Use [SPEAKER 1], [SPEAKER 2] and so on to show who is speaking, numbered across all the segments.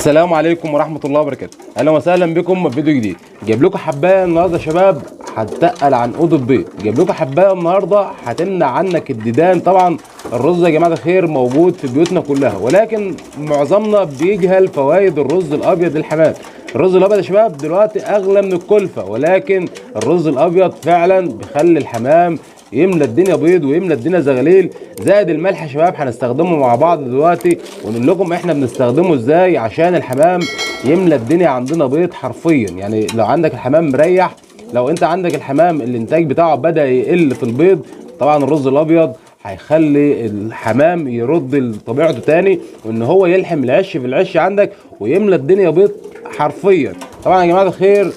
[SPEAKER 1] السلام عليكم ورحمة الله وبركاته. اهلا وسهلا بكم في فيديو جديد. جايب لكم حبايه النهارده يا شباب هتتقل عن اوض البيض. جايب لكم حبايه النهارده هتمنع عنك الديدان. طبعا الرز يا جماعه الخير موجود في بيوتنا كلها، ولكن معظمنا بيجهل فوائد الرز الابيض للحمام. الرز الابيض يا شباب دلوقتي اغلى من الكلفه، ولكن الرز الابيض فعلا بيخلي الحمام يملى الدنيا بيض ويملى الدنيا زغاليل. زائد الملح يا شباب هنستخدمه مع بعض دلوقتي ونقول لكم احنا بنستخدمه ازاي عشان الحمام يملى الدنيا عندنا بيض حرفيا. يعني لو عندك الحمام مريح، لو انت عندك الحمام الانتاج بتاعه بدأ يقل في البيض، طبعا الرز الابيض هيخلي الحمام يرد لطبيعته تاني، وان هو يلحم العش في العش عندك ويملى الدنيا بيض حرفيا. طبعا يا جماعه الخير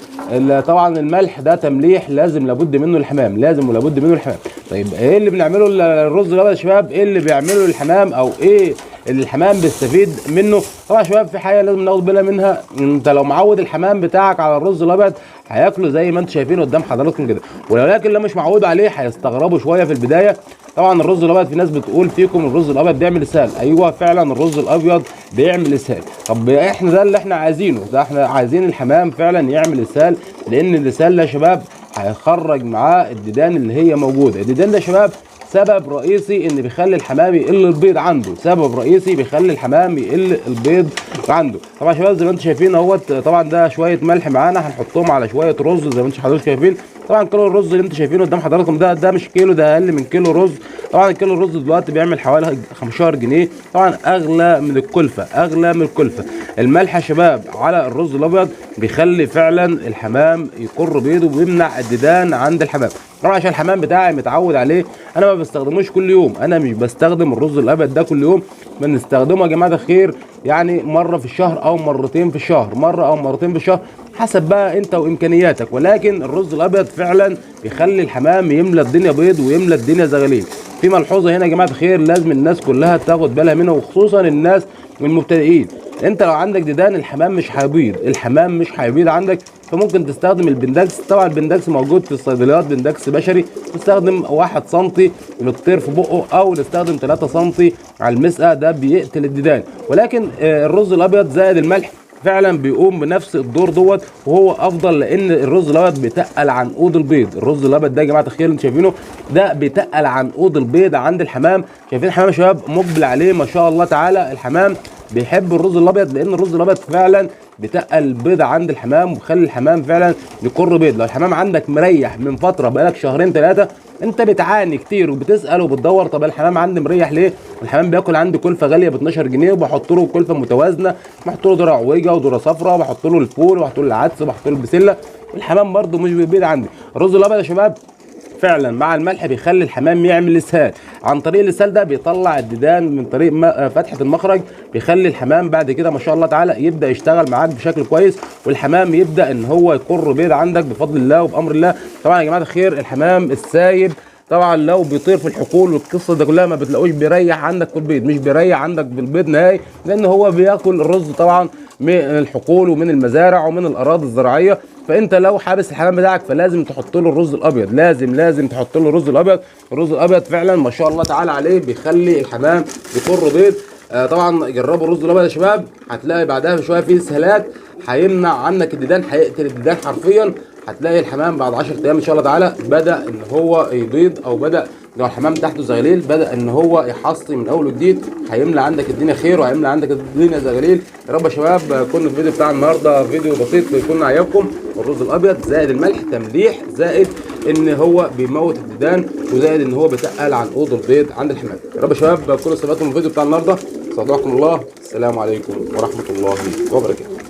[SPEAKER 1] طبعا الملح ده تمليح لازم لابد منه الحمام، لازم ولابد منه الحمام. طيب ايه اللي بنعمله الرز الابيض يا شباب؟ ايه اللي بيعمله الحمام او ايه اللي الحمام بيستفيد منه؟ طبعا يا شباب في حاجه لازم ناخد بالنا منها. انت لو معود الحمام بتاعك على الرز الابيض هياكله زي ما انتم شايفين قدام حضراتكم كده، ولكن لو مش معود عليه هيستغربوا شويه في البدايه. طبعا الرز الابيض في ناس بتقول فيكم الرز الابيض بيعمل اسهال. ايوه فعلا الرز الابيض بيعمل اسهال. طب احنا ده اللي احنا عايزينه، ده احنا عايزين الحمام فعلا يعمل اسهال، لان الاسهال ده يا شباب هيخرج معاه الديدان اللي هي موجوده. الديدان ده يا شباب سبب رئيسي ان بيخلي الحمام يقل البيض عنده، سبب رئيسي بيخلي الحمام يقل البيض عنده. طبعا يا شباب زي ما انتم شايفين اهوت، طبعا ده شويه ملح معانا هنحطهم على شويه رز زي ما انتم حضراتكم شايفين. طبعا كيلو الرز اللي انتم شايفينه قدام حضراتكم ده مش كيلو، ده اقل من كيلو رز. طبعا كيلو الرز دلوقتي بيعمل حوالي 15 جنيه، طبعا اغلى من الكلفه، اغلى من الكلفه. الملح يا شباب على الرز الابيض بيخلي فعلا الحمام يقر بيضه ويمنع الديدان عند الحمام. طبعا عشان الحمام بتاعي متعود عليه انا ما بستخدموش كل يوم، انا مش بستخدم الرز الابيض ده كل يوم، بنستخدمه يا جماعه الخير يعني مره في الشهر او مرتين في الشهر، مره او مرتين في الشهر حسب بقى انت وامكانياتك. ولكن الرز الابيض فعلا بيخلي الحمام يملى الدنيا بيض ويملى الدنيا زغاليل. في ملحوظه هنا يا جماعه الخير لازم الناس كلها تاخد بالها منها، وخصوصا الناس المبتدئين. انت لو عندك ديدان الحمام مش هيبيض، الحمام مش هيبيض عندك، فممكن تستخدم البندكس. طبعا البندكس موجود في الصيدليات، بندكس بشري، نستخدم 1 سم للطير في بقه او نستخدم 3 سم على المسقه، ده بيقتل الديدان. ولكن الرز الابيض زائد الملح فعلا بيقوم بنفس الدور دوت، وهو افضل لان الرز الابيض بيتقل عن قود البيض. الرز الابيض ده يا جماعه الخير انتوا شايفينه ده بيتقل عن قود البيض عند الحمام. شايفين الحمام يا شباب مقبل عليه ما شاء الله تعالى. الحمام بيحب الرز الابيض لان الرز الابيض فعلا بتقل البيض عند الحمام وخلي الحمام فعلا يقر بيض. لو الحمام عندك مريح من فتره بقالك شهرين 3 انت بتعاني كتير وبتسال وبتدور طب الحمام عندي مريح ليه؟ الحمام بياكل عندي كلفه غاليه ب 12 جنيه وبحط له كلفه متوازنه، بحط له ذره عويجه وذره صفراء وبحط له الفول وبحط له العدس وبحط له البسله، الحمام برده مش بيبيض عندي. الرز الابيض يا شباب فعلا مع الملح بيخلي الحمام يعمل اسهال. عن طريق الاسهال ده بيطلع الديدان من طريق فتحه المخرج، بيخلي الحمام بعد كده ما شاء الله تعالى يبدا يشتغل معاك بشكل كويس، والحمام يبدا ان هو يقر بيض عندك بفضل الله وبامر الله. طبعا يا جماعه الخير الحمام السايب طبعا لو بيطير في الحقول والقصه ده كلها ما بتلاقوش بيريح عندك في البيض، مش بيريح عندك في البيض نهائي، لان هو بياكل الرز طبعا من الحقول ومن المزارع ومن الاراضي الزراعيه. فانت لو حابس الحمام بتاعك فلازم تحط له الرز الابيض، لازم تحط له الرز الابيض. الرز الابيض فعلا ما شاء الله تعالى عليه بيخلي الحمام يقر بيض. طبعا جربوا الرز الابيض يا شباب، هتلاقي بعدها بشويه فيه اسهالات، هيمنع عنك الديدان، هيقتل الديدان حرفيا. هتلاقي الحمام بعد 10 ايام ان شاء الله تعالى بدا ان هو يبيض، او بدا لو الحمام تحته زغاليل بدا ان هو يحصي من اول وجديد، هيملى عندك الدنيا خير وهيملى عندك الدنيا زغاليل. يا رب يا شباب يكون الفيديو بتاع النهارده فيديو بسيط يكون عجبكم. الرز الابيض زائد الملح تمليح، زائد ان هو بيموت الديدان، وزائد ان هو بيتقل عن قود البيض عند الحمام. يا رب يا شباب تكونوا استفدتوا من الفيديو بتاع النهارده. استودعكم الله، السلام عليكم ورحمه الله وبركاته.